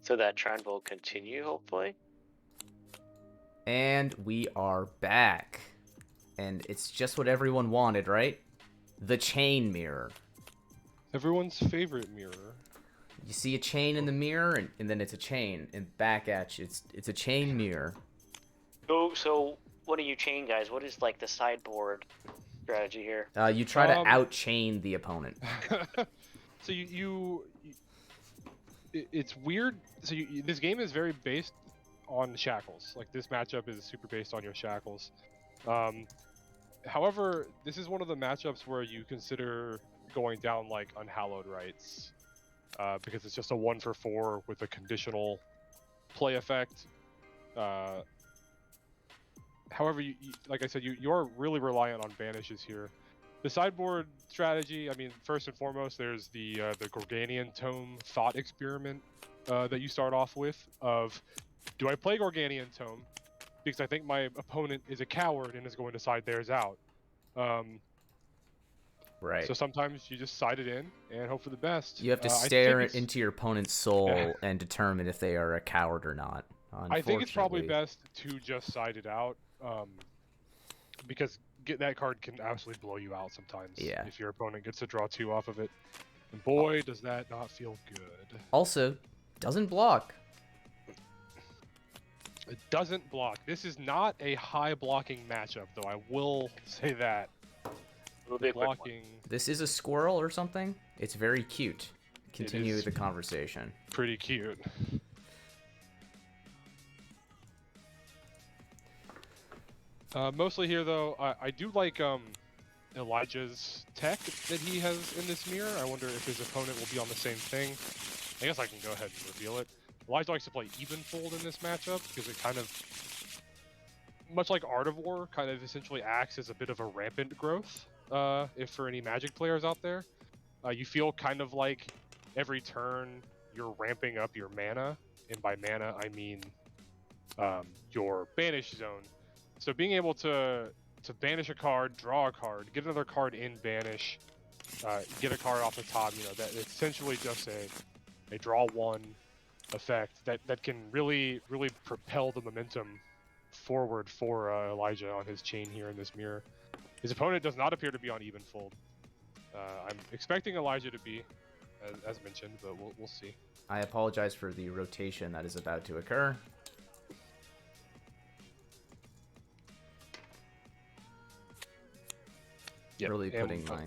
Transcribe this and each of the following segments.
So that trend will continue, hopefully. And we are back. And it's just what everyone wanted, right? The chain mirror. Everyone's favorite mirror. You see a chain in the mirror, and then it's a chain, and back at you, it's a chain mirror. So what are you chain guys? What is like the sideboard strategy here? You try to out-chain the opponent. So it's weird. So this game is very based on shackles. Like this matchup is super based on your shackles. However, this is one of the matchups where you consider going down like Unhallowed Rites, because it's just a 1-for-4 with a conditional play effect. However, like I said, you're really reliant on banishes here. The sideboard strategy, I mean, first and foremost, there's the Gorganian Tome thought experiment that you start off with of, do I play Gorganian Tome because I think my opponent is a coward and is going to side theirs out? Right. So sometimes you just side it in and hope for the best. You have to stare into your opponent's soul and determine if they are a coward or not. I think it's probably best to just side it out, because that card can absolutely blow you out sometimes. Yeah. If your opponent gets to draw 2 off of it. And boy, does that not feel good. Also, doesn't block. It doesn't block. This is not a high blocking matchup, though. I will say that. Blocking. This is a squirrel or something? It's very cute. Continue the conversation. Pretty cute. Mostly here, though, I do like Elijah's tech that he has in this mirror. I wonder if his opponent will be on the same thing. I guess I can go ahead and reveal it. Elijah likes to play Evenfold in this matchup because it kind of, much like Art of War, kind of essentially acts as a bit of a rampant growth, if for any Magic players out there. You feel kind of like every turn you're ramping up your mana, and by mana I mean your banish zone. So being able to banish a card, draw a card, get another card in banish, get a card off the top, that it's essentially just a draw 1 effect that can really propel the momentum forward for Elijah on his chain here in this mirror. His opponent does not appear to be on Evenfold. I'm expecting Elijah to be, as mentioned, but we'll see. I apologize for the rotation that is about to occur. Yep. Really putting my...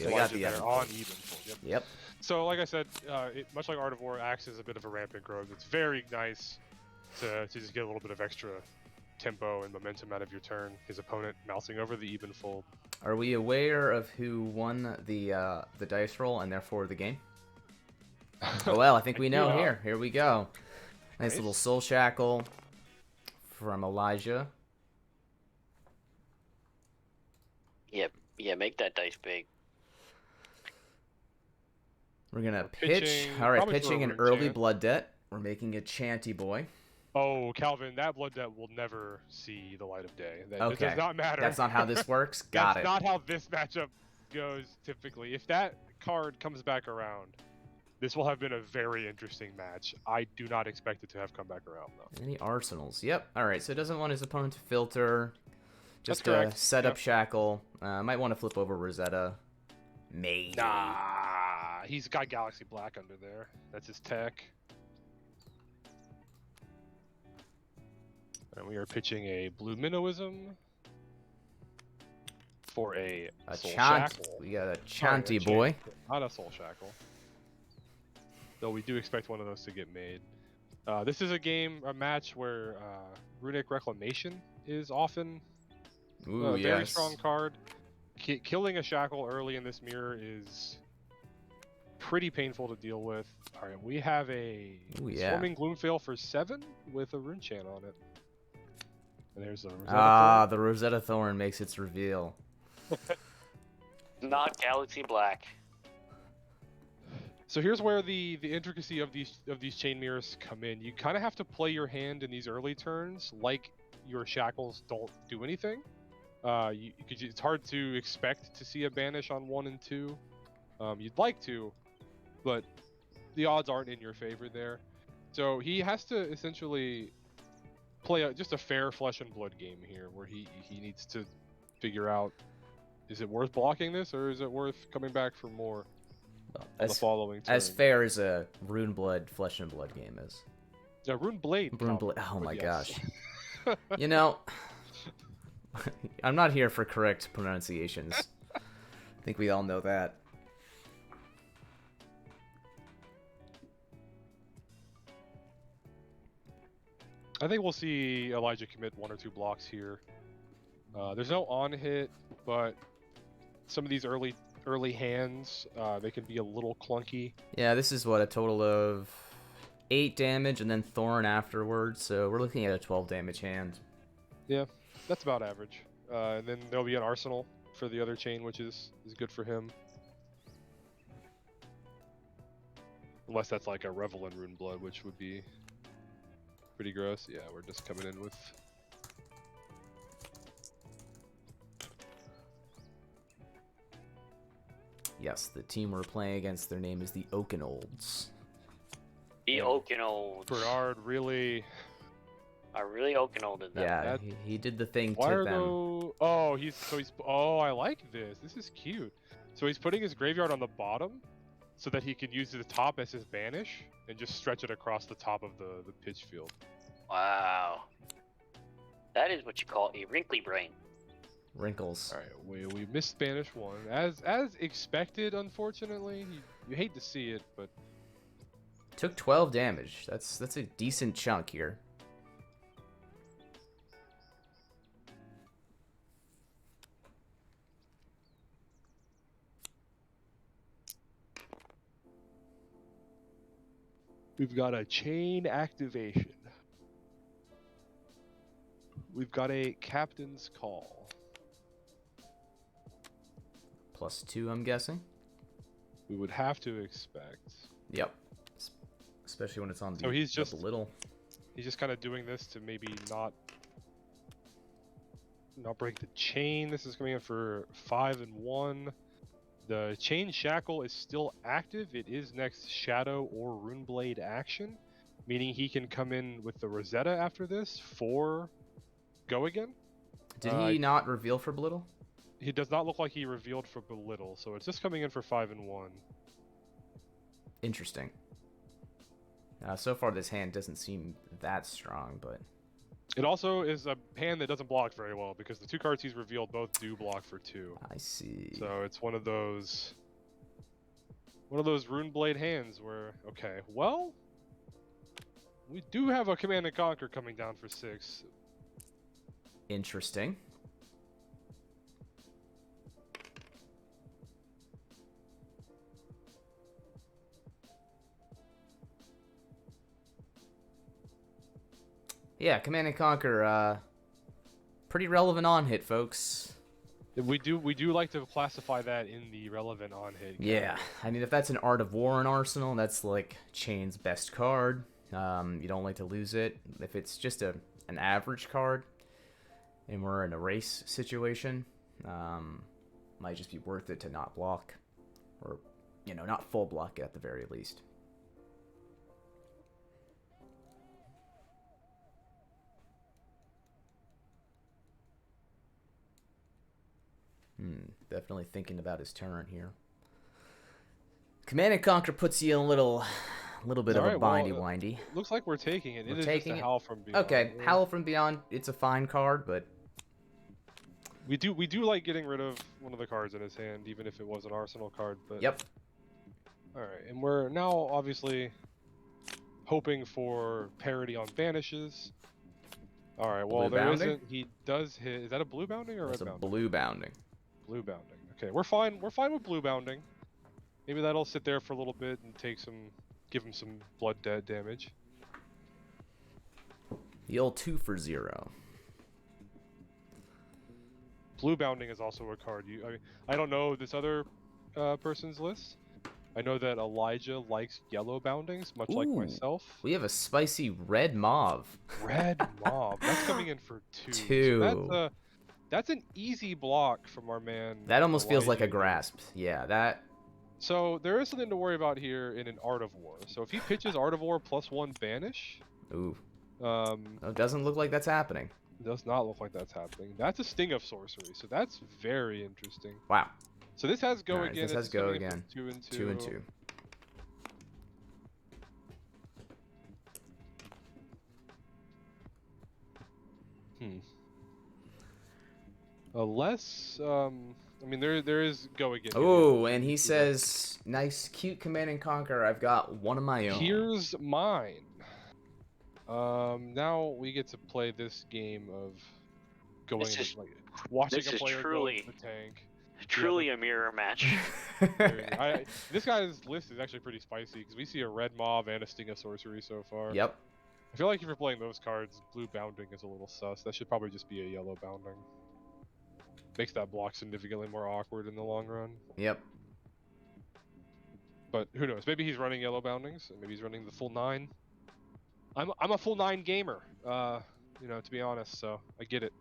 I got the other on Evenfold. Yep. So, like I said, much like Art of War, acts as a bit of a rampant growth. It's very nice to just get a little bit of extra tempo and momentum out of your turn. His opponent mousing over the Evenfold. Are we aware of who won the dice roll and therefore the game? Oh well, I think we know. Here we go. Nice little Soul Shackle from Elijah. Yep. Yeah, make that dice big. We're gonna pitch. All right, pitching an early Blood Debt. We're making a Chanty Boy. Oh, Calvin, that Blood Debt will never see the light of day. Okay. It does not matter. That's not how this works? Got it. That's not how this matchup goes, typically. If that card comes back around, this will have been a very interesting match. I do not expect it to have come back around, though. Any arsenals? Yep. All right, so it doesn't want his opponent to filter. Just set up Shackle. Might want to flip over Rosetta. Maybe. Nah, he's got Galaxxi Black under there. That's his tech. And we are pitching a Blue Minnowism for a Soul Shackle. We got a Chanty Boy. Not a Soul Shackle. Though we do expect one of those to get made. This is a match where Runic Reclamation is often a very strong card. Killing a Shackle early in this mirror is pretty painful to deal with. All right, we have a Swarming Gloomveil for 7 with a Rune Chant on it. And there's the Rosetta Thorn. The Rosetta Thorn makes its reveal. Not Galaxxi Black. So here's where the intricacy of these chain mirrors come in. You kind of have to play your hand in these early turns like your Shackles don't do anything. It's hard to expect to see a banish on 1 and 2. You'd like to, but the odds aren't in your favor there. So he has to essentially play just a fair flesh and blood game here, where he needs to figure out, is it worth blocking this, or is it worth coming back for more on the following turn? As fair as a Rune Blood, Flesh and Blood game is. Yeah, Rune Blade. Rune Blade. Oh my yes. gosh. You know, I'm not here for correct pronunciations. I think we all know that. I think we'll see Elijah commit 1 or 2 blocks here. There's no on hit, but some of these early hands, they can be a little clunky. Yeah, this is what, a total of 8 damage and then Thorn afterwards, so we're looking at a 12 damage hand. Yeah, that's about average. And then there'll be an Arsenal for the other chain, which is good for him. Unless that's like a Revel in Rune Blood, which would be pretty gross. Yeah, we're just coming in with... Yes, the team we're playing against, their name is the Oaken Olds. The Oaken Olds. Bernard really... I really Oaken Olded them. Yeah, he did the thing Why to are them. Oh, oh, I like this. This is cute. So he's putting his graveyard on the bottom so that he can use the top as his banish and just stretch it across the top of the pitch field. Wow. That is what you call a wrinkly brain. Wrinkles. All right, we missed Banish 1 as expected. Unfortunately, you hate to see it, but Took 12 damage. That's a decent chunk here. we've got a chain activation. We've got a captain's call. +2, I'm guessing. We would have to expect. Yep. Especially when it's on the, So he's just the little. He's just kind of doing this to maybe not break the chain. This is coming in for 5 and 1. The chain shackle is still active. It is next Shadow or Runeblade action, meaning he can come in with the Rosetta after this for go again. Did he not reveal for Belittle? He does not look like he revealed for Belittle, so it's just coming in for 5 and 1. Interesting. So far, this hand doesn't seem that strong, but It also is a hand that doesn't block very well because the 2 cards he's revealed both do block for 2. I see. So it's one of those Runeblade hands where, okay, well, we do have a Command and Conquer coming down for 6. Interesting. Yeah, Command and Conquer, pretty relevant on hit, folks. We do like to classify that in the relevant on hit. Yeah, I mean, if that's an Art of War in Arsenal, that's like Chain's best card. You don't like to lose it. If it's just an average card, and we're in a race situation, might just be worth it to not block, or not full block it at the very least. Definitely thinking about his turn here. Command and Conquer puts you in a little bit of a bindy-windy. Looks like we're taking it. We're it is taking just a it? Howl from Beyond. Okay, Howl from Beyond, it's a fine card, but we do like getting rid of one of the cards in his hand, even if it was an Arsenal card. But yep. All right, and we're now obviously hoping for parity on banishes. All right, well, Blue bounding? isn't. He does hit. Is that a blue bounding or It's red a bounding? blue bounding. Blue bounding. Okay, we're fine. We're fine with blue bounding. Maybe that'll sit there for a little bit and give him some blood dead damage. The old 2 for 0. Blue bounding is also a card. I don't know this other person's list. I know that Elijah likes yellow boundings, much like Ooh, myself. We have a spicy red mauve. Red mob. That's coming in for 2. 2. So that's an easy block from our man. That almost feels like a Elijah. grasp. Yeah, So there is something to worry about here in an Art of War. So if he pitches Art of War +1 banish, Ooh. oh, It doesn't look like that's happening. does not look like that's happening. That's a Sting of Sorcery, so that's very interesting. Wow. So this has go Alright, again. this has It's go coming in for again. 2 and 2. 2 and 2. Less, I mean, there is go again. Oh, and he says, nice, cute Command and Conquer. I've got one of my own. Here's mine. Now we get to play this game of going, like, watching a player go into the tank. Truly a mirror match. This guy's list is actually pretty spicy because we see a red mob and a Sting of Sorcery so far. Yep. I feel like if you're playing those cards, blue bounding is a little sus. That should probably just be a yellow bounding. Makes that block significantly more awkward in the long run. Yep. But who knows? Maybe he's running yellow boundings, and maybe he's running the full 9. I'm a full 9 gamer, you know, to be honest. So I get it.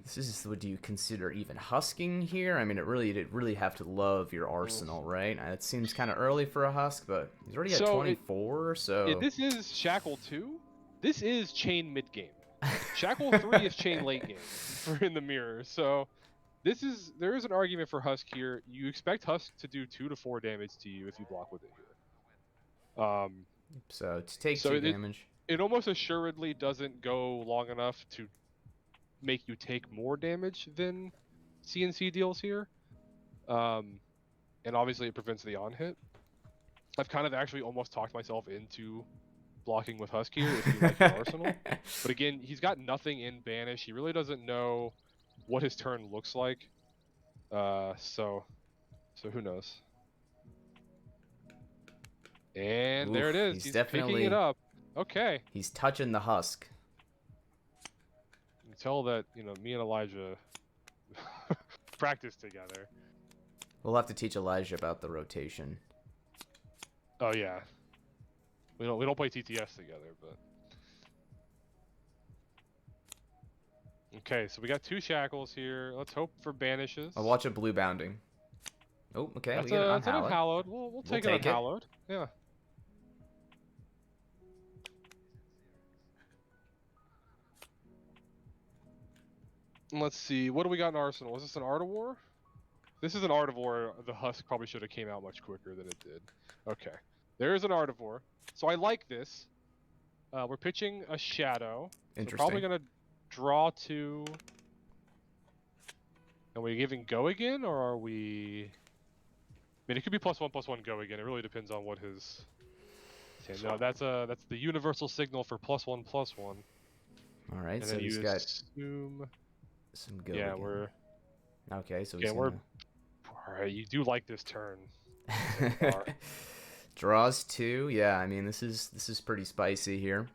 This is, what do you consider even husking here? I mean, you'd really have to love your arsenal, right? It seems kind of early for a husk, but he's already at 24, so... This is Shackle 2. This is Chain mid-game. Shackle 3 is Chain late game for in the mirror. So there is an argument for Husk here. You expect Husk to do 2 to 4 damage to you if you block with it here. So to take 2 damage. It almost assuredly doesn't go long enough to make you take more damage than CNC deals here. And obviously it prevents the on hit. I've kind of actually almost talked myself into blocking with Husk here if you like your arsenal. But again, he's got nothing in banish. He really doesn't know what his turn looks like. So who knows? And there it is. He's definitely picking it up. Okay. He's touching the husk. You can tell that, you know, me and Elijah practice together. We'll have to teach Elijah about the rotation. Oh yeah. We don't play TTS together, but okay. So we got 2 shackles here. Let's hope for banishes. I'll watch a blue bounding. Oh, okay. That's we get an unhallowed. We'll take it unhallowed. Yeah. Let's see. What do we got in Arsenal? Is this an Art of War? This is an Art of War. The Husk probably should have came out much quicker than it did. Okay. There is an Art of War. So I like this. We're pitching a Shadow. Interesting. So probably going to draw 2. Are we giving go again, or are we... I mean, it could be +1/+1 go again. It really depends on what his... Okay, no, that's the universal signal for +1/+1. All right, and so he's got assume... some go Yeah, again. we're... Okay, so yeah, he's we're... Alright, you do like this turn. Draws 2. Yeah, I mean, this is pretty spicy here.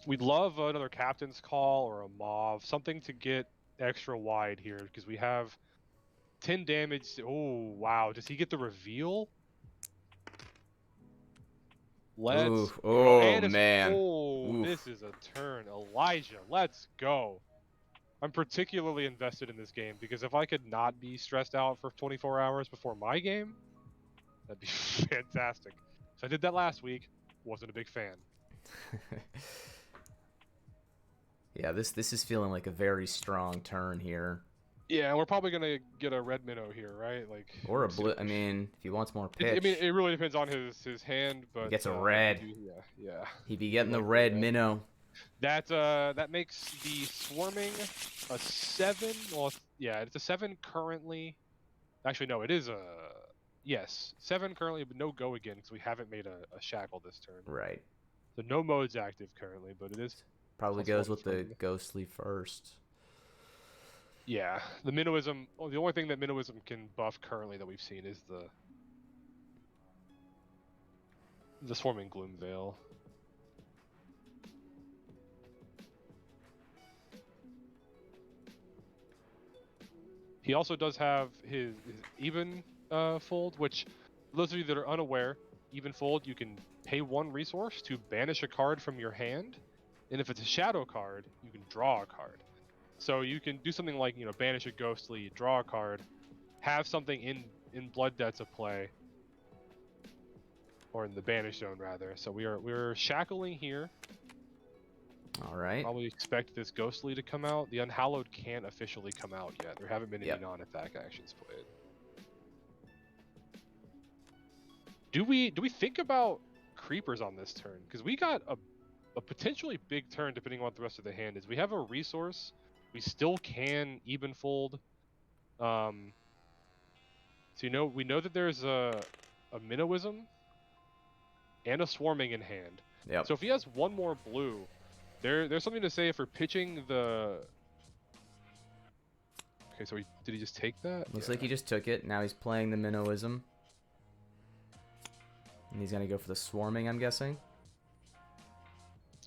We'd love another Captain's Call or a Mauve, something to get extra wide here, because we have 10 damage. Oh, wow. Does he get the reveal? Let's... Oh, man. Oh, this is a turn. Elijah, let's go. I'm particularly invested in this game, because if I could not be stressed out for 24 hours before my game, that'd be fantastic. So I did that last week. Wasn't a big fan. Yeah, this is feeling like a very strong turn here. Yeah, and we're probably gonna get a red minnow here, right? Like, or a blue. I mean, if he wants more pitch. I mean, it really depends on his hand, but he gets a red. Yeah. He'd be getting the red minnow. That makes the swarming a 7. Well, yeah, it's a 7 currently. Actually, no, it is a 7 currently, but no go again because we haven't made a shackle this turn. Right. So no mode's active currently, but it is. Probably goes with the ghostly first. Yeah, the minnowism. Well, the only thing that minnowism can buff currently that we've seen is the swarming gloom veil. He also does have his even fold, which those of you that are unaware, even fold, you can pay 1 resource to banish a card from your hand, and if it's a shadow card, you can draw a card. So you can do something like, you know, banish a ghostly, draw a card, have something in Blood Debt to play, or in the Banish Zone rather. So we're shackling here. All right. Probably expect this Ghostly to come out. The Unhallowed can't officially come out yet. There haven't been any non-attack actions played. Do we think about creepers on this turn? Because we got a potentially big turn depending on what the rest of the hand is. We have a resource. We still can even fold. So we know that there's a Minnowism and a Swarming in hand. Yep. So if he has one more blue, there's something to say for pitching the. Okay, so did he just take that? Looks like he just took it. Now he's playing the Minnowism. And he's gonna go for the Swarming, I'm guessing.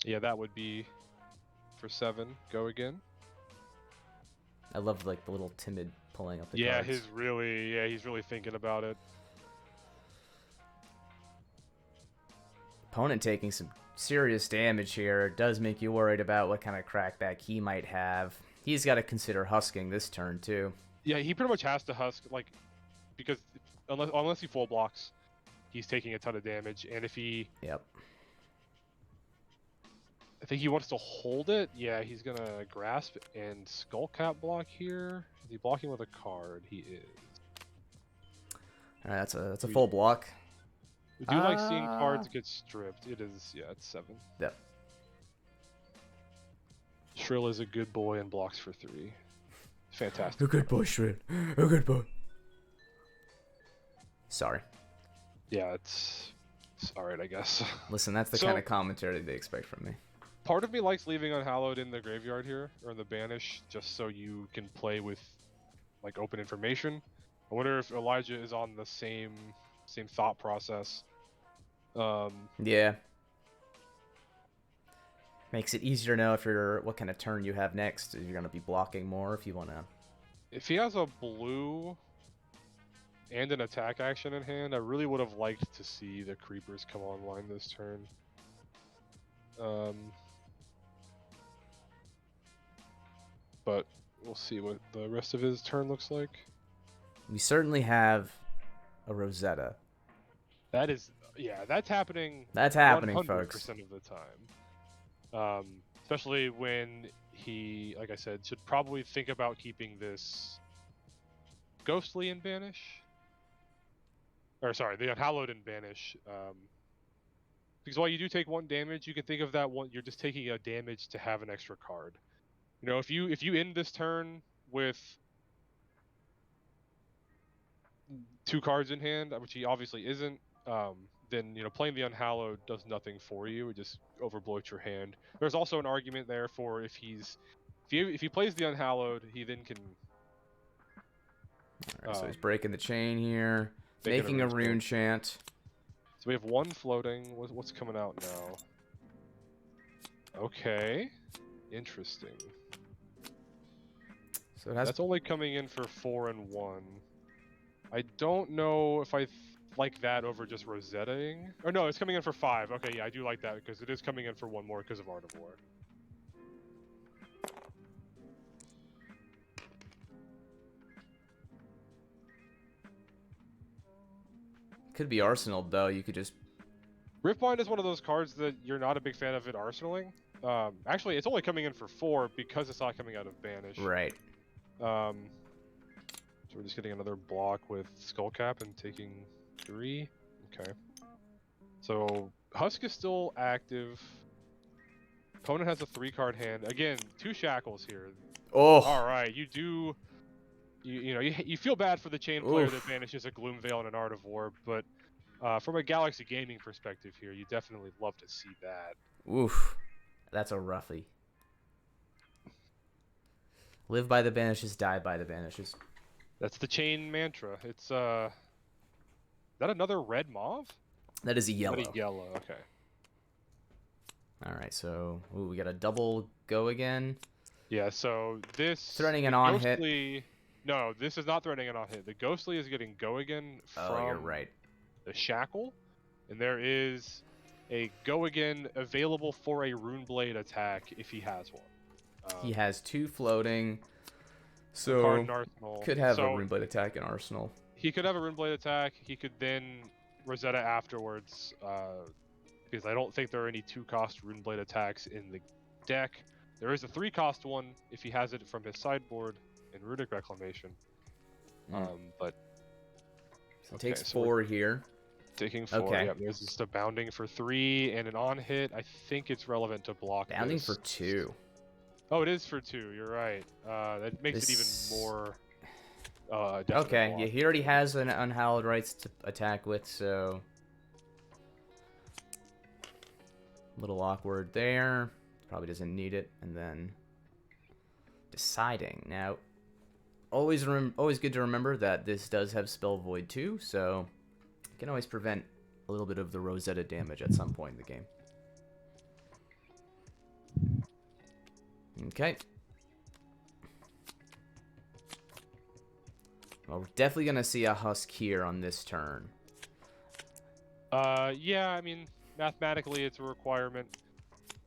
Yeah, that would be for 7. Go again. I love like the little timid pulling up the Yeah, cards. he's really thinking about it. Opponent taking some serious damage here. It does make you worried about what kind of crackback he might have. He's got to consider husking this turn too. Yeah, he pretty much has to husk, like, because unless he full blocks, he's taking a ton of damage. And if he, Yep. I think he wants to hold it. Yeah, he's gonna grasp and Skullcap block here. Is he blocking with a card? He is. All right, that's a full block. We do like seeing cards get stripped. It is, yeah, it's 7. Yep. Shrill is a good boy and blocks for 3. Fantastic. A good boy, Shred. A good boy. Sorry. Yeah, it's alright, I guess. Listen, that's the kind of commentary they expect from me. Part of me likes leaving Unhallowed in the graveyard here, or in the Banish, just so you can play with, like, open information. I wonder if Elijah is on the same thought process. Yeah. Makes it easier to know what kind of turn you have next. If you're going to be blocking more, if you want to. If he has a blue and an attack action in hand, I really would have liked to see the creepers come online this turn. But we'll see what the rest of his turn looks like. We certainly have a Rosetta. That is, yeah, that's happening. That's happening, 100% folks. of the time. Especially when he, like I said, should probably think about keeping this Ghostly in Banish. Or sorry, the Unhallowed in Banish. Because while you do take 1 damage, you can think of that one. You're just taking a damage to have an extra card. You know, if you end this turn with 2 cards in hand, which he obviously isn't, then playing the Unhallowed does nothing for you. It just overbloats your hand. There's also an argument there for if he plays the Unhallowed, he then can. All right, so he's breaking the chain here, making a rune chant. So we have 1 floating. What's coming out now? Okay, interesting. So that's only coming in for 4 and 1. I don't know if I like that over just Rosettaing. Oh no, it's coming in for 5. Okay, yeah, I do like that because it is coming in for 1 more because of Art of War. could be Arsenal though. You could just. Riftbind is one of those cards that you're not a big fan of it arsenaling. Actually, it's only coming in for 4 because it's not coming out of Banish. Right. So we're just getting another block with Skullcap and taking 3. Okay. So Husk is still active. Opponent has a 3-card hand. Again, 2 shackles here. Oh. All right, you do. You feel bad for the chain player that banishes a Gloomveil and an Art of War, but from a Galaxy gaming perspective here, you definitely love to see that. Oof. That's a roughie. Live by the banishes, die by the banishes. That's the chain mantra. It's is that another red mauve? That is a yellow. Not a yellow, okay. Alright, so we got a double go again. Yeah, so this Threatening an on hit. No, this is not threatening an on hit. The Ghostly is getting go again from you're right. the shackle. And there is a go again available for a Runeblade attack if he has one. He has 2 floating. So in Arsenal. could have a So Runeblade attack in Arsenal. he could have a Runeblade attack. He could then Rosetta afterwards, because I don't think there are any 2-cost Runeblade attacks in the deck. There is a 3-cost one if he has it from his sideboard in Runic Reclamation. But So it okay, takes so 4 here. taking 4. Okay. Yeah, there's just a bounding for 3 and an on hit. I think it's relevant to block. Bounding this. for 2. Oh, it is for 2. You're right. That makes it even more. Okay, yeah, he already has an Unhallowed Rites to attack with, so a little awkward there. Probably doesn't need it, and then deciding. Now, always good to remember that this does have Spell Void too, so you can always prevent a little bit of the Rosetta damage at some point in the game. Okay. Well, we're definitely going to see a Husk here on this turn. Yeah, I mean, mathematically it's a requirement.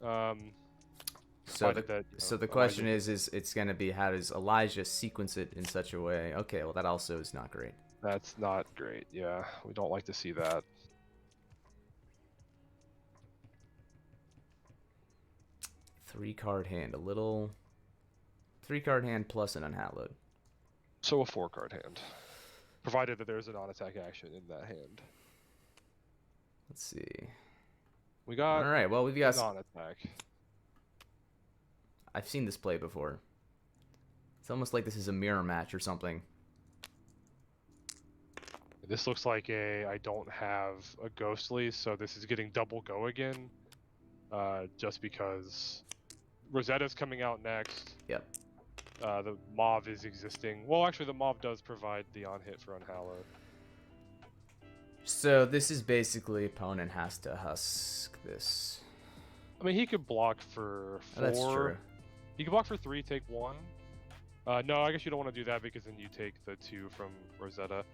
So the question is it's going to be, how does Elijah sequence it in such a way? Okay, well, that also is not great. That's not great, yeah. We don't like to see that. Three-card hand, a little 3-card hand plus an Unhallowed. So a 4-card hand. Provided that there's a non-attack action in that hand. Let's see. We got all right, well, we've got non-attack. I've seen this play before. It's almost like this is a mirror match or something. This looks like I don't have a Ghostly, so this is getting double go again. Just because Rosetta's coming out next. Yep. The Mauve is existing. Well, actually, the Mauve does provide the on-hit for Unhallowed. So this is basically opponent has to Husk this. I mean, he could block for 4. Oh, that's true. He could block for 3, take 1. No, I guess you don't want to do that because then you take the 2 from Rosetta.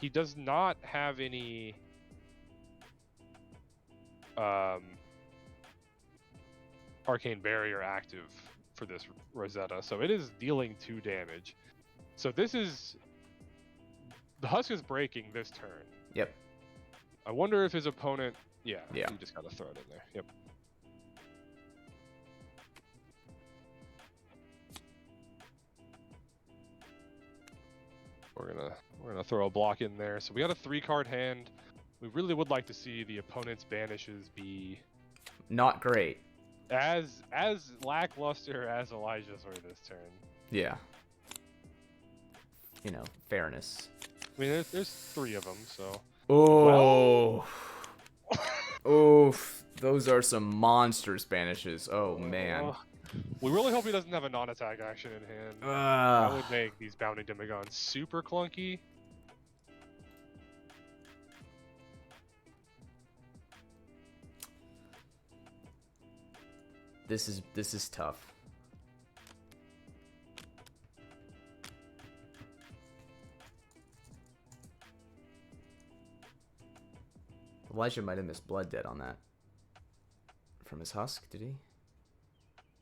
He does not have any Arcane Barrier active for this Rosetta, so it is dealing 2 damage. So this is... The Husk is breaking this turn. Yep. I wonder if his opponent... Yeah, yeah. You just gotta throw it in there. Yep. We're gonna throw a block in there. So we got a 3-card hand. We really would like to see the opponent's banishes be not great. As lackluster as Elijah's were this turn. Yeah. You know, fairness. I mean, there's 3 of them, so. Oh. Oof. Those are some monster banishes. Oh man. We really hope he doesn't have a non-attack action in hand. That would make these Bounding Demigons super clunky. This is tough. Elijah might have missed Blood Debt on that. From his Husk, did he?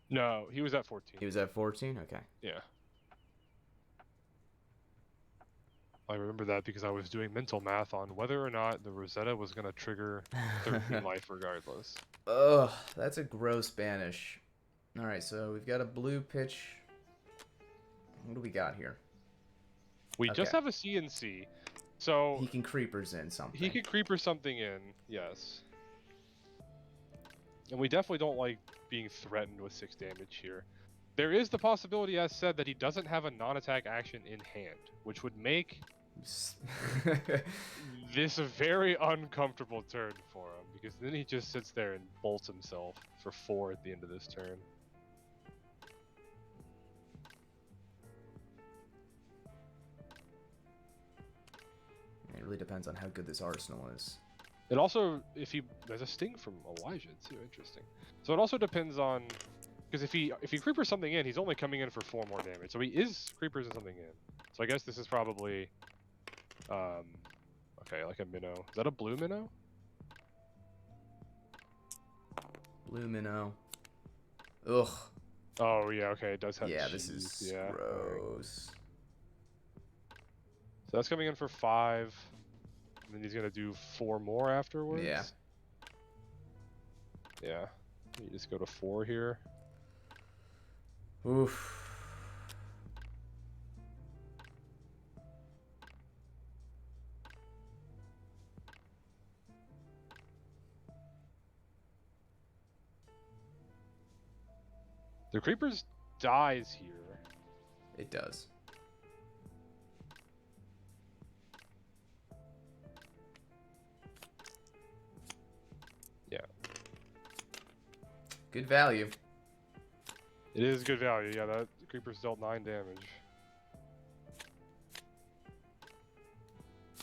No, he was at 14. He was at 14? Okay. Yeah. I remember that because I was doing mental math on whether or not the Rosetta was going to trigger 13 life regardless. Ugh, that's a gross banish. Alright, so we've got a blue pitch. What do we got here? We just have a CNC. So he can creepers in something. He could creeper something in, yes. And we definitely don't like being threatened with 6 damage here. There is the possibility, as said, that he doesn't have a non-attack action in hand, which would make this a very uncomfortable turn for him, because then he just sits there and bolts himself for 4 at the end of this turn. It really depends on how good this arsenal is. It also, there's a sting from Elijah too, interesting. So it also depends on, because if he creepers something in, he's only coming in for 4 more damage. So he is creepers something in. So I guess this is probably, okay, like a minnow. Is that a blue minnow? Blue minnow. Ugh. Oh yeah, okay, it does have. Yeah, cheese. this is gross. So that's coming in for 5. And then he's gonna do 4 more afterwards. Yeah. Yeah. You just go to 4 here. Oof. The Creepers dies here. It does. Yeah. Good value. It is good value. Yeah, that Creepers dealt 9 damage.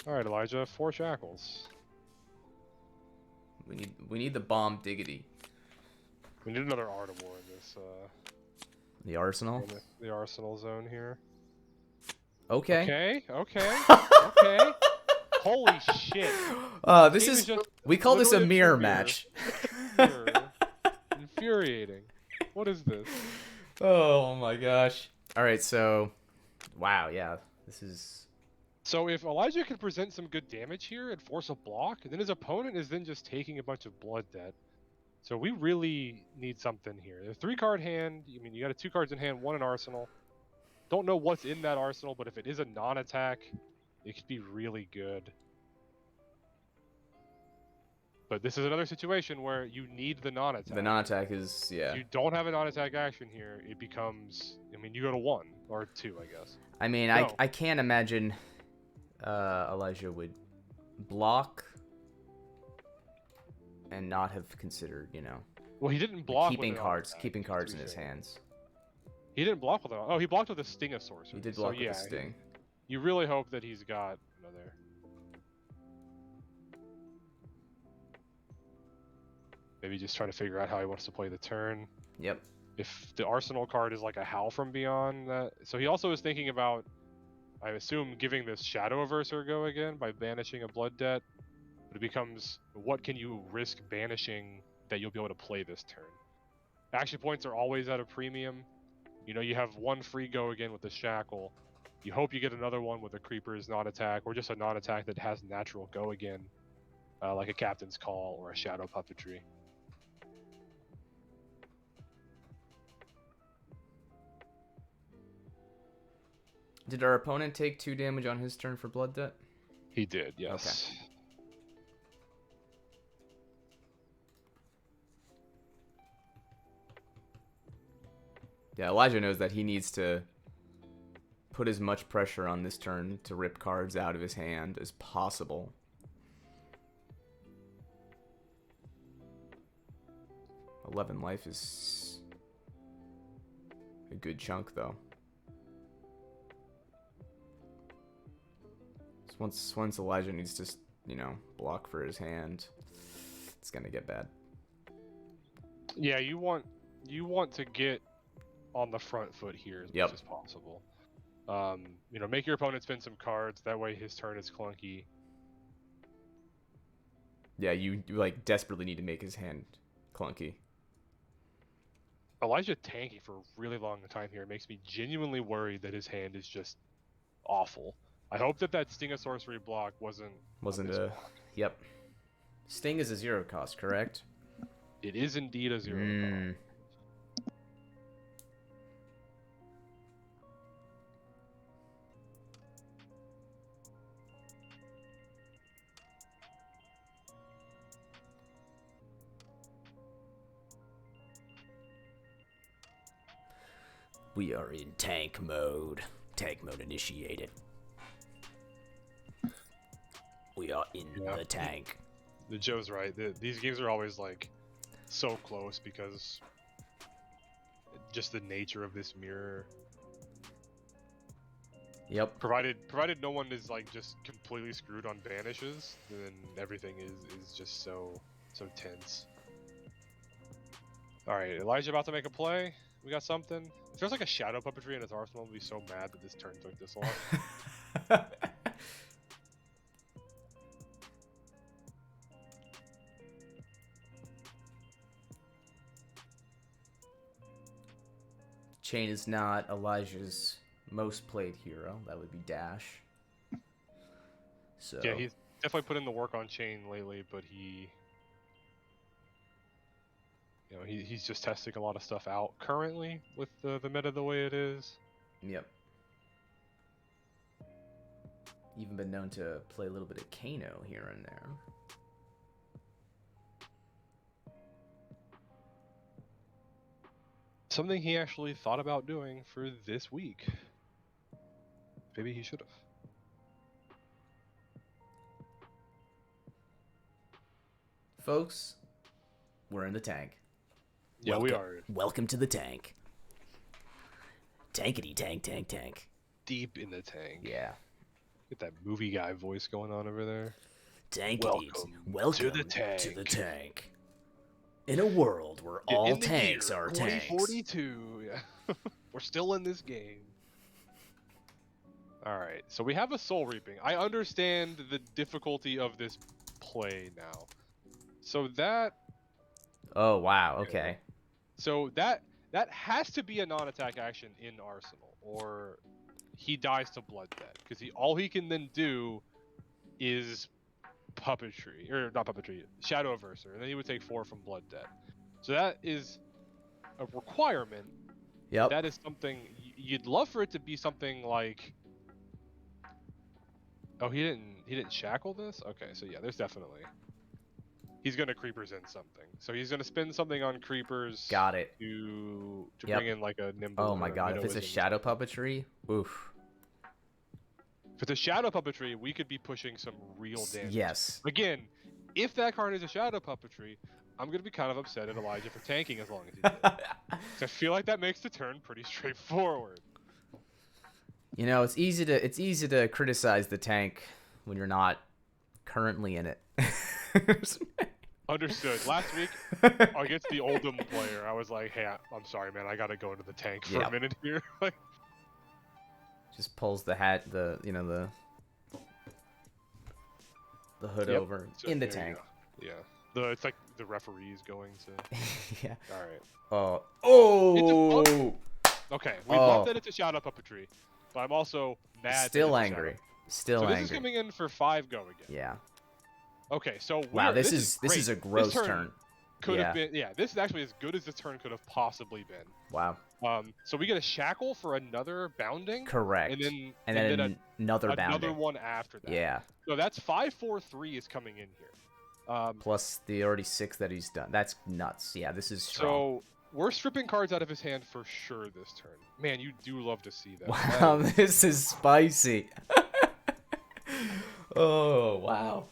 Alright, Elijah, 4 shackles. We need the bomb diggity. We need another Artivore in this The arsenal. in the arsenal zone here. Okay. Okay, okay, okay. Holy shit. This Game is just we call this a literally mirror true match. Mirror. Infuriating. What is this? Oh my gosh. All right, so wow, yeah. This is So if Elijah can present some good damage here and force a block, then his opponent is then just taking a bunch of blood debt. So we really need something here. A 3-card hand, I mean, you got 2 cards in hand, 1 in arsenal. Don't know what's in that arsenal, but if it is a non-attack, it could be really good. But this is another situation where you need the non-attack. the non-attack is yeah. If you don't have a non-attack action here, it becomes, I mean, you go to 1 or 2, I guess. I mean, No. I can't imagine Elijah would block and not have considered, you know, Well, he didn't block keeping with an cards, non-attack, keeping to cards be in his fair. hands. He didn't block with a... Oh, he blocked with a Sting of Sorcery. He did So, block with yeah, a sting. You really hope that he's got another... Maybe just trying to figure out how he wants to play the turn. Yep. If the Arsenal card is like a Howl from Beyond, that... So he also is thinking about, I assume, giving this Shadow Averser a go again by banishing a Blood Debt. But it becomes, what can you risk banishing that you'll be able to play this turn? Action points are always at a premium. You know, you have 1 free go again with the Shackle. You hope you get another one with a Creeper's non-attack, or just a non-attack that has natural go again, like a Captain's Call or a Shadow Puppetry. Did our opponent take 2 damage on his turn for blood debt? He did, yes. Okay. Yeah, Elijah knows that he needs to put as much pressure on this turn to rip cards out of his hand as possible. $11 life is a good chunk, though. So once Elijah needs to, you know, block for his hand, it's gonna get bad. Yeah, you want to get on the front foot here as much as possible. You know, make your opponent spend some cards. That way, his turn is clunky. Yeah, you like desperately need to make his hand clunky. Elijah tanking for a really long time here makes me genuinely worried that his hand is just awful. I hope that Sting of Sorcery block wasn't a block. Yep. Sting is a 0 cost, correct? It is indeed a 0 cost. We are in tank mode. Tank mode initiated. We are in the tank. The Joe's right. These games are always like so close because just the nature of this mirror. Yep. Provided no one is like just completely screwed on banishes, then everything is just so tense. All right, Elijah about to make a play. We got something. If there's like a Shadow Puppetry in his arsenal, I'd be so mad that this turn took this long. Chain is not Elijah's most played hero. That would be Dash. So Yeah, he's definitely put in the work on chain lately, but he's just testing a lot of stuff out currently with the meta the way it is. Yep. Even been known to play a little bit of Kano here and there. Something he actually thought about doing for this week. Maybe he should have. Folks, we're in the tank. Yeah, we are Welcome to the tank. Tankity tank, tank, tank. deep in the tank. Yeah. Get that movie guy voice going on over there. Tankity. Welcome to the tank. To the tank. In a world where all tanks are tanks. 2042. Yeah. We're still in this game. Alright, so we have a soul reaping. I understand the difficulty of this play now. So that... Oh, wow, okay. So that has to be a non-attack action in Arsenal, or he dies to Blood Debt. Because all he can then do is puppetry, or not puppetry, Shadow Averser, and then he would take 4 from Blood Debt. So that is a requirement. Yep. That is something you'd love for it to be something like. Oh, he didn't shackle this? Okay, so yeah, there's definitely. He's gonna creepers in something. So he's gonna spend something on creepers. Got it. To Yep. bring in like a nimble. Oh my god, if it's a shadow puppetry, oof. If it's a shadow puppetry, we could be pushing some real damage. Yes. Again, if that card is a shadow puppetry, I'm gonna be kind of upset at Elijah for tanking as long as he did. 'Cause I feel like that makes the turn pretty straightforward. You know, it's easy to criticize the tank when you're not currently in it. Understood. Last week against the Oldham player, I was like, "Hey, I'm sorry, man. I gotta go into the tank for a minute here." Like, just pulls the hat, the hood over so in the tank. Yeah. It's like the referee's going to. Yeah. All right. Oh. Okay, we love that it's a shadow puppetry, but I'm also mad. Still angry. So this is coming in for 5 go again. Yeah. Okay, so wow, this is a gross turn. Could have been, this is actually as good as this turn could have possibly been. Wow. So we get a shackle for another bounding. Correct. And then another bounding. Another one after that. Yeah. So that's 5-4-3 is coming in here. Plus the already 6 that he's done. That's nuts. Yeah, this is strong. So we're stripping cards out of his hand for sure this turn. Man, you do love to see that. Wow, this is spicy. Oh, wow.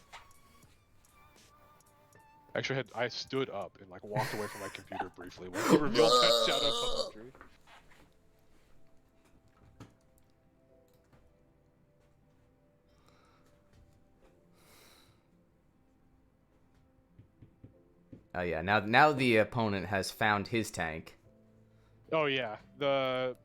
Actually, I stood up and like walked away from my computer briefly when he revealed that shadow puppetry. Oh yeah, now the opponent has found his tank. Oh yeah, the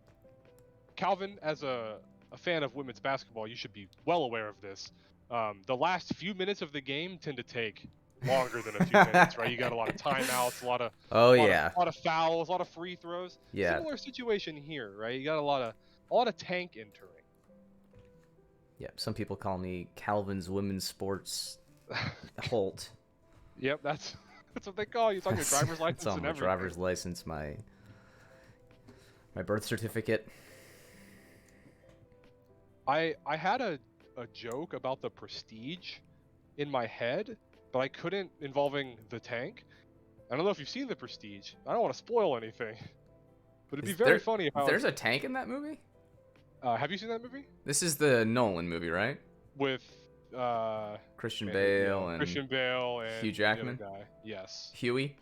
Calvin, as a fan of women's basketball, you should be well aware of this. The last few minutes of the game tend to take longer than a few minutes, right? You got a lot of timeouts, a lot of a lot of fouls, a lot of free throws. Yeah. Similar situation here, right? You got a lot of tank entering. Yeah, some people call me Calvin's Women's Sports Holt. Yep, that's what they call you. It's on your driver's license it's on and my everything. driver's license, my birth certificate. I had a joke about the prestige in my head, but I couldn't, involving the tank. I don't know if you've seen the prestige. I don't want to spoil anything, but it'd be very funny how there's a tank in that movie. Have you seen that movie? This is the Nolan movie, right? With Christian Bale and Hugh Jackman. The other guy. Yes. Huey.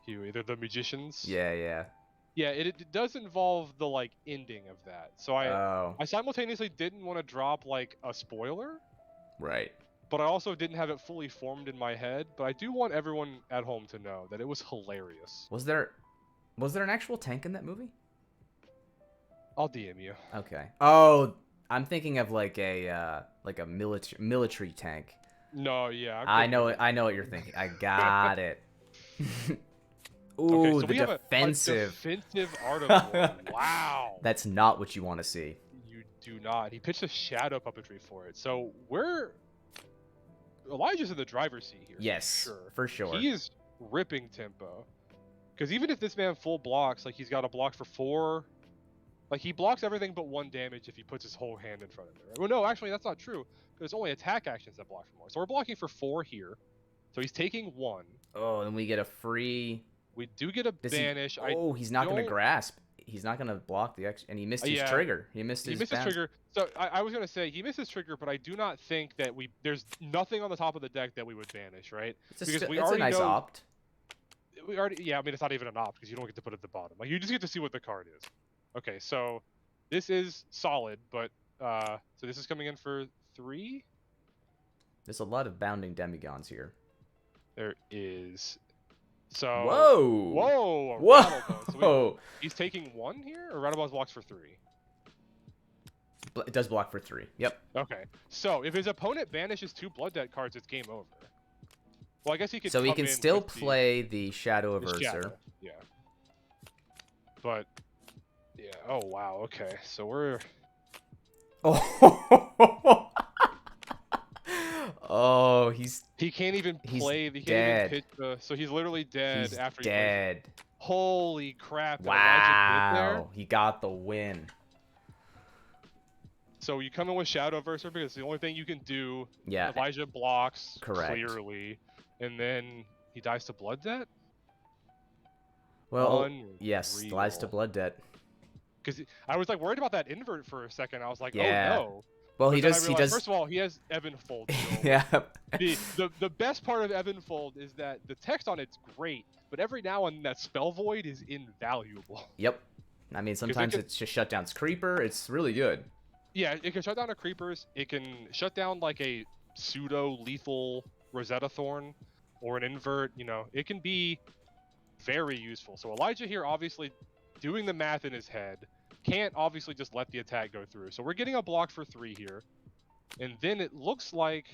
They're the magicians. Yeah. Yeah, it does involve the like ending of that. So I simultaneously didn't want to drop like a spoiler. Right. But I also didn't have it fully formed in my head. But I do want everyone at home to know that it was hilarious. Was there an actual tank in that movie? I'll DM you. Okay. Oh, I'm thinking of like a military tank. No, yeah. I know what you're thinking. I got it. Ooh, okay, so the we have defensive. A defensive art of war. Wow. That's not what you want to see. You do not. He pitched a shadow puppetry for it. So we're Elijah's in the driver's seat here. Yes, for sure. He is ripping tempo. Because even if this man full blocks, like he's got a block for 4. Like he blocks everything but 1 damage if he puts his whole hand in front of it. Right? Well, no, actually that's not true. Because it's only attack actions that block for more. So we're blocking for 4 here. So he's taking 1. Oh, and we get a free. We do get a banish. Oh, he's not going to grasp. He's not going to block the X, and he missed his trigger. He missed his trigger. So I was going to say he missed his trigger, but I do not think that there's nothing on the top of the deck that we would banish, right? It's a nice opt. Yeah, I mean it's not even an opt because you don't get to put it at the bottom. Like you just get to see what the card is. Okay, so this is solid, but so this is coming in for 3. There's a lot of bounding demigons here. There is. So whoa. So he's taking 1 here, or Rattlebuzz blocks for 3. It does block for 3. Yep. Okay. So if his opponent banishes 2 Blood Debt cards, it's game over. Well, I guess he could. So he can still play the Shadow Averser. Yeah. But yeah. Oh wow. Okay. So we're. Oh. Oh, he can't even play. He can't dead. even pitch so he's literally dead after he's dead. Holy crap! Wow. He got the win. So you come in with Shadow Averser because it's the only thing you can do. Yeah. Elijah blocks clearly, and then he dies to Blood Debt. Well, yes, dies to Blood Debt. Because I was like worried about that invert for a second. I was like, yeah. oh no. Well, he does. First of all, he has Evanfold. Yeah. The best part of Evanfold is that the text on it's great, but every now and then that spell void is invaluable. Yep. I mean, sometimes it's just shut down Creeper. It's really good. Yeah, it can shut down a Creepers. It can shut down like a pseudo lethal Rosetta Thorn or an invert. You know, it can be very useful. So Elijah here, obviously, doing the math in his head. Can't obviously just let the attack go through. So we're getting a block for 3 here. And then it looks like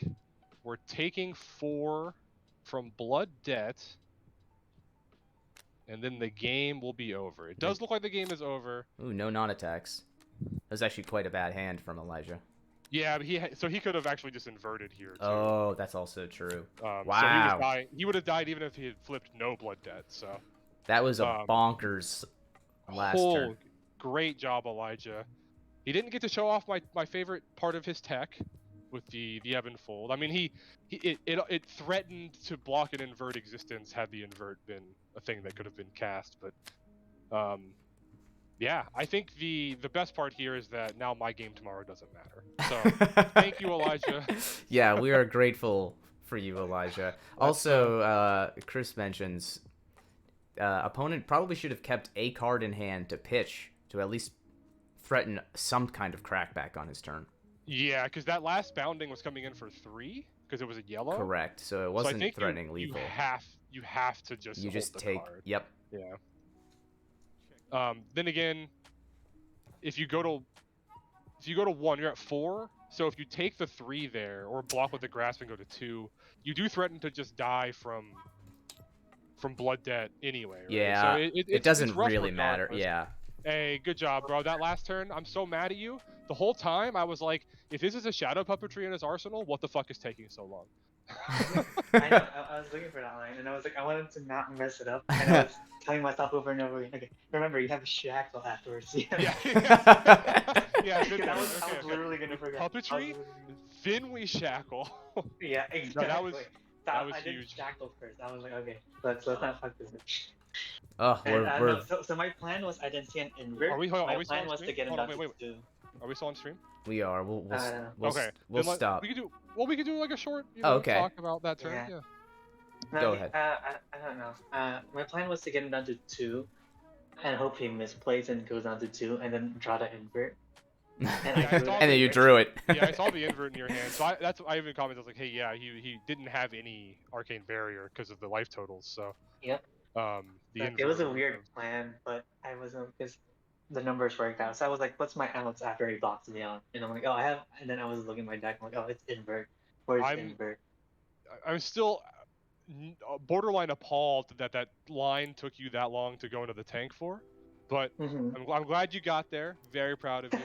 we're taking 4 from Blood Debt. And then the game will be over. It does look like the game is over. Ooh, no non-attacks. That's actually quite a bad hand from Elijah. Yeah, but so he could have actually just inverted here, too. Oh, that's also true. Wow. So he would have died even if he had flipped no Blood Debt, so... That was a bonkers last turn. Great job, Elijah. He didn't get to show off my favorite part of his tech with the Evanfold. I mean, it threatened to block an invert existence had the invert been a thing that could have been cast. But yeah, I think the best part here is that now my game tomorrow doesn't matter. So thank you, Elijah. Yeah, we are grateful for you, Elijah. Also, Chris mentions opponent probably should have kept a card in hand to pitch to at least threaten some kind of crackback on his turn. Yeah, because that last bounding was coming in for 3 because it was a yellow. Correct. So it wasn't threatening lethal. You have to just hold the take card. Yep. Yeah. Then again, if you go to 1, you're at 4. So if you take the 3 there or block with the grasp and go to 2, you do threaten to just die from Blood Debt anyway. Right? Yeah. So it doesn't really matter. Yeah. Hey, good job, bro. That last turn, I'm so mad at you. The whole time, I was like, if this is a Shadow Puppetry in his arsenal, what the fuck is taking so long? I know, I was looking for that line, and I was like, I wanted to not mess it up, and I was telling myself over and over again, okay, remember, you have a shackle afterwards. Yeah. Yeah, I was literally going to forget. Puppetry, then we shackle. Yeah, exactly. That was I huge. did shackle first. I was like, okay, let's not fuck this up. Oh, so my plan was I didn't see an invert. My plan was to get him down to 2. Are we still on stream? We are. We'll stop. We could do like a short talk about that turn. Yeah. No, Go ahead. I don't know. My plan was to get him down to 2, and hope he misplays and goes down to 2, and then draw the invert. And then you drew it. Yeah, I saw the invert in your hand. So I even commented, I was like, hey, yeah, he didn't have any arcane barrier because of the life totals. So. Yep. It was a weird plan, but I wasn't because the numbers worked out. So I was like, what's my outs after he blocks me out? And I'm like, oh, I have. And then I was looking at my deck. I'm like, oh, it's invert. Where's invert? I'm still borderline appalled that line took you that long to go into the tank for. But I'm glad you got there. Very proud of you.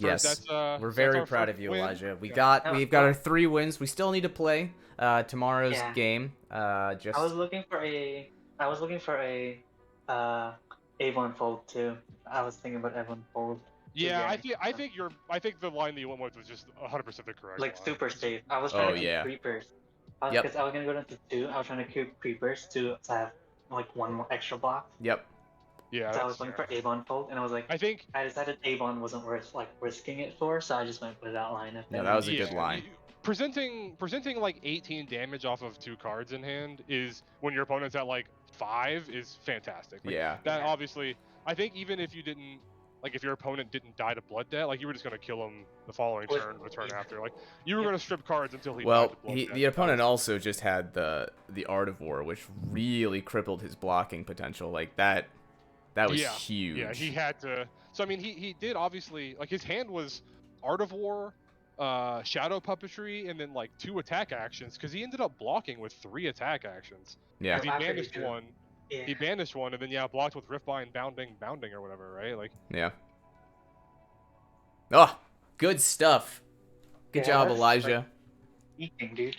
Yes, That's we're that's very our proud first of you, win. Elijah. We've Oh, got our 3 wins. We still need to play tomorrow's Yeah. game. I Just was looking for a uh Avon fold too. I was thinking about Avon fold. Yeah, Again. I think the line that you went with was just 100% the correct Like line. super safe. I was Oh, trying to keep yeah. creepers. Yep. Because I was gonna go down to 2. I was trying to keep creepers to have like 1 more extra block. Yep. Yeah, So I was that's looking fair. for Avon fold, and I was like, I think I decided Avon wasn't worth like risking it for, so I just went with that line. No, that was a yeah, good line. presenting like 18 damage off of 2 cards in hand is when your opponent's at like 5 is fantastic. Like, Yeah. that Yeah. obviously, I think even if you didn't like if your opponent didn't die to blood debt, like you were just gonna kill him the following turn, the turn after. Like you were gonna strip cards until he died Well, to blood debt. the opponent also just had the Art of War, which really crippled his blocking potential. Like that was huge. Yeah, he had to. So I mean, he did obviously like his hand was Art of War, Shadow Puppetry, and then like 2 attack actions because he ended up blocking with 3 attack actions. Yeah. 'Cause he After he banished drew. one. Yeah. He banished one, and then yeah, blocked with Riftbind, bounding or whatever, right? Like Yeah. Oh, good stuff. Good Yeah, job, that's, Elijah. Like, eating, dude.